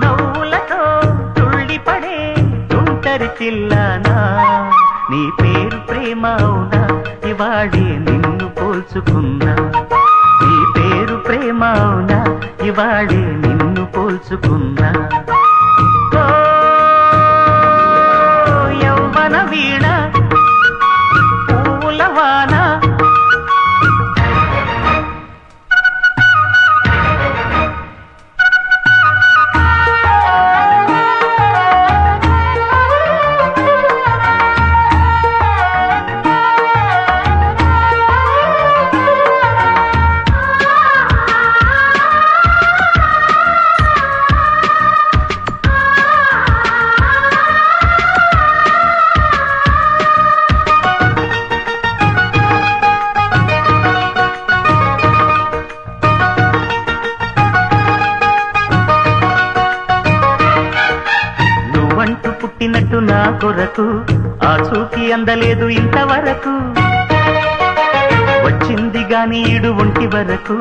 నవ్వులతో తుళ్ళిపడే తుంటరి చిల్లానా నీ పేరు ప్రేమ అవునా ఇవాళే నిన్ను పోల్చుకున్నా నీ పేరు ప్రేమ అవునా ఇవాళే నిన్ను పోల్చుకున్నా యవ్వన వీణ పూలవాన పుట్టినట్టు నా కొరకు ఆ చూకి అందలేదు ఇంతవరకు వచ్చింది గాని ఈడు ఒంటి వరకు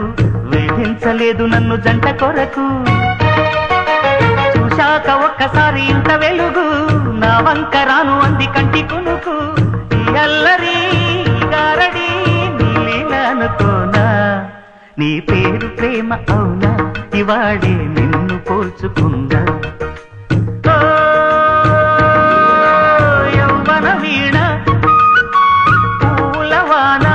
వేధించలేదు నన్ను జంట కొరకు చూశాక ఒక్కసారి ఇంత వెలుగు నా వంక రాను అంది కంటి కునుకు ఈ అల్లరి గారడి నీళ్ళనుకోనా నీ పేరు ప్రేమ అవునా ఇవాళే నిన్ను పోల్చుకుందా వీణ పూలవాన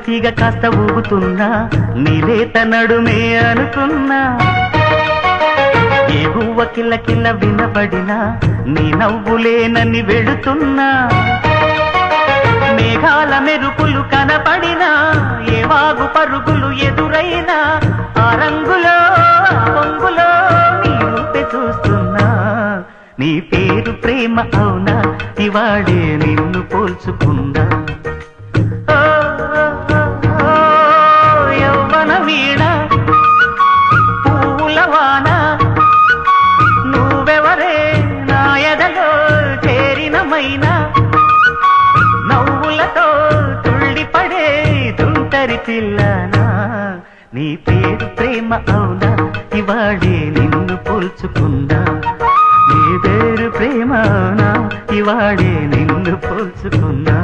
తీగ కాస్త ఊగుతున్నా నీలేత నడుమే అనుకున్నా ఏ గువ్వ కిల్ల కిల్ల వినబడినా నీ నవ్వులేనని వెళుతున్నా మేఘాల మెరుపులు కనపడినా ఏ వాగు పరుగులు ఎదురైనా ఆ రంగులో పొంగులో నీ రూపే చూస్తున్నా నీ పేరు ప్రేమ అవునా ఇవాళే నిన్ను పోల్చుకుందా వీణ పూలవాన నువ్వెవరే నా ఎదలో చేరినమైనా నవ్వులతో తుళ్ళిపడే తుంటరి పిల్లనా నీ పేరు ప్రేమ అవునా ఇవాళే నిన్ను పోల్చుకుందా నీ పేరు ప్రేమ అవునా ఇవాళే నిన్ను పోల్చుకున్నా